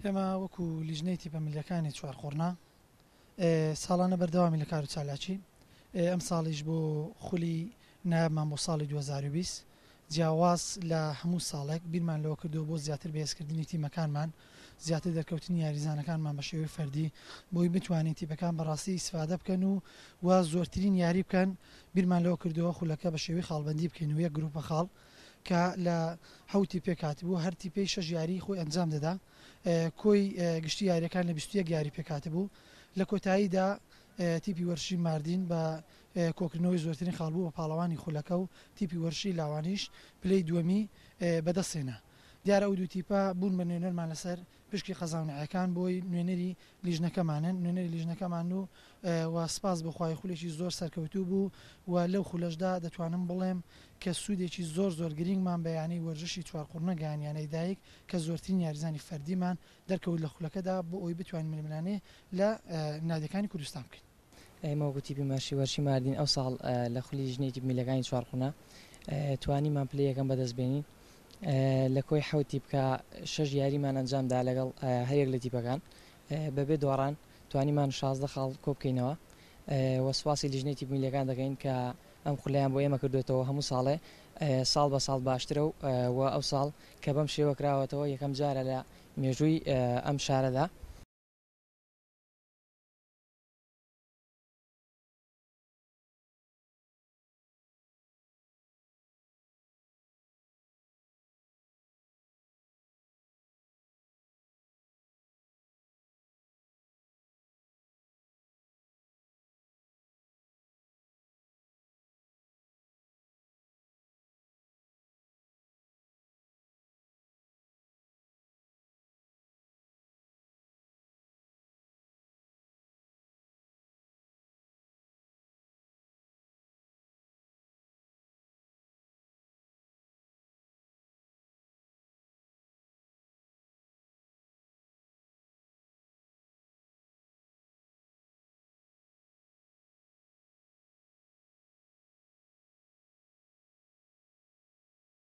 ئێمە وەکو لیژنەی تیپە میلەکانی چوارخۆڕنا ساڵانە بەردەوامی لە کار و چالاکی ئەم ساڵیش بۆ خولی نایابمان بۆ ساڵی 2020 جیاواز لە هەموو ساڵێک بیرمان لەوە کردو بۆ زیاتر بەهێزکردنی تیمەکانمان زیاتر دەرکەوتنی یاریزانەکانمان بە شێوەی فەردی بۆی بتوانین تیپەکان بەڕاستی ئیسفادە بکەن و زۆرترین یاری بکەن. بیرمان لەوە کردووە خولەکە بە شێوەی خاڵبەندی بکەین و یەک گروپە خاڵ کە لە حوتی پێکاتبوو هەر تیپەی 6 یاری خۆی ئەنجام دەدا. کۆی گشتی یاریەکان لە 21 یاری پێکاتبوو. لە کۆتاییدا تیپی وەرشی ماردین بە کۆکردنەوەی زۆرترین خاڵبوو بە پاڵەوانی خولەکە و تیپی وەرشی لاوانیش پلەی دووەمی بەدەستێنا. دیارە ئەو دوو تیپە بوون بە نوێنەرمان لەسەر پشکی قەزاونەکان بۆی نوێنەری لیژنەکەمانن نوێنەری لیژنەکەمان و سپاس بەخوای خولێکی زۆر سەرکەوتوو بوو و لەو خولەشدا دەتوانم بڵێم کە سوودێکی زۆر گرنگمان بەیانی وەرزشی چوارقوڕنە گەیانیانەی دایک کە زۆرترین یاریزانی فەردیمان دەرکەوت لە خولەکەدا بۆ ئەوی بتوانین ململانێ لە نادەکانی کوردستان بکەین. ئێمە وەکو تیپی وەرشی ماردین ئەو ساڵ لە خولی ژنەی تیپ میلەکانی چوارقوڕنا توانیمان پلەی یەکەم بەدەستبێنین لە کۆی حوتی بکە 6 یاریمان ئەنجامدا لەگەڵ هەرێک لە تیپەکان بەبێ دۆڕان توانیمان 16 خاڵ کۆ بکەینەوە و سواسی لیژنەی تیپ میلەکان دەکەین کە ئەم خولیان بۆ ئێمە کردوێتەوە هەموو ساڵێ ساڵ بە ساڵ باشترە و ئەو ساڵ کە بەم شێوە کراوەتەوە یەکەم جارە لە مێژووی ئەم شارەدا